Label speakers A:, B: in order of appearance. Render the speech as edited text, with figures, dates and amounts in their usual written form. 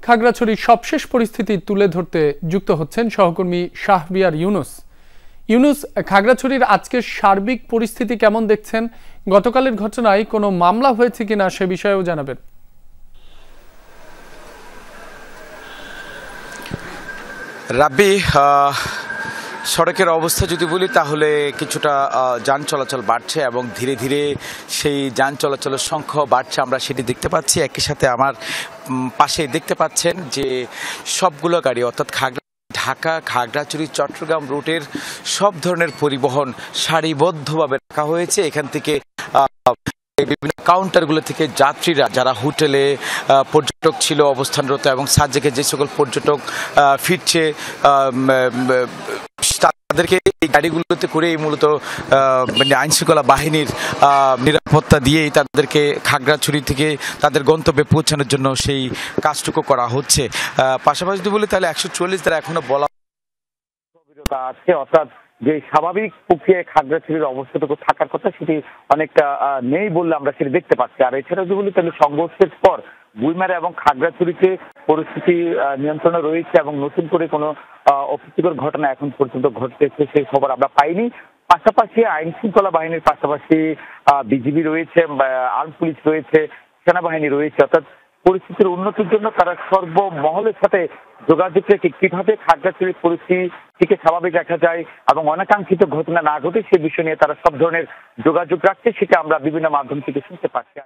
A: খাগড়াছড়ির সবশেষ পরিস্থিতি তুলে ধরতে যুক্ত হচ্ছেন সহকর্মী শাহরিয়ার ইউনুস। ইউনুস, খাগড়াছড়ির আজকের সার্বিক পরিস্থিতি কেমন দেখছেন? গতকালের ঘটনায় কোনো মামলা হয়েছে কিনা সে বিষয়েও জানাবেন।
B: রাব্বি, সড়কের অবস্থা যদি বলি তাহলে কিছুটা যান চলাচল বাড়ছে এবং ধীরে ধীরে সেই যান চলাচলের সংখ্যা বাড়ছে, আমরা সেটি দেখতে পাচ্ছি। একই সাথে আমার পাশে দেখতে পাচ্ছেন যে সবগুলো গাড়ি অর্থাৎ ঢাকা, খাগড়াছড়ি, চট্টগ্রাম রুটের সব ধরনের পরিবহন সারিবদ্ধভাবে রাখা হয়েছে। এখান থেকে বিভিন্ন কাউন্টারগুলো থেকে যাত্রীরা যারা হোটেলে পর্যটক ছিল অবস্থানরত এবং সাজেকে যে সকল পর্যটক ফিরছে তাদেরকে এই গাড়িগুলোতে করেই মূলত আইনশৃঙ্খলা বাহিনীর নিরাপত্তা দিয়েই তাদেরকে খাগড়াছড়ি থেকে তাদের গন্তব্যে পৌঁছানোর জন্য সেই কাজটুকু করা হচ্ছে। পাশাপাশি যদি বলি তাহলে 140 দ্বারা এখনো বলা আছে, অর্থাৎ যে স্বাভাবিক প্রক্রিয়ায় খাগড়াছড়ির অবস্থাটুকু থাকার কথা সেটি অনেকটা নেই বললে আমরা সেটি দেখতে পাচ্ছি। আর এছাড়া যদি বলি তাহলে সংঘর্ষের পর গুইমারা এবং খাগড়াছড়িতে পরিস্থিতি নিয়ন্ত্রণে রয়েছে এবং নতুন করে কোনো অপ্রীতিকর ঘটনা এখন পর্যন্ত ঘটতেছে সেই খবর আমরা পাইনি। পাশাপাশি আইন শৃঙ্খলা বাহিনীর পাশাপাশি বিজিবি রয়েছে, আর্ম পুলিশ রয়েছে, সেনাবাহিনী রয়েছে, অর্থাৎ পরিস্থিতির উন্নতির জন্য তারা সর্বমহলের সাথে যোগাযোগ রেখে কিভাবে খাগড়াছড়ির পরিস্থিতিকে স্বাভাবিক রাখা যায় এবং অনাকাঙ্ক্ষিত ঘটনা না ঘটে সে বিষয় নিয়ে তারা সব ধরনের যোগাযোগ রাখছে, সেটা আমরা বিভিন্ন মাধ্যম থেকে শুনতে পাচ্ছি।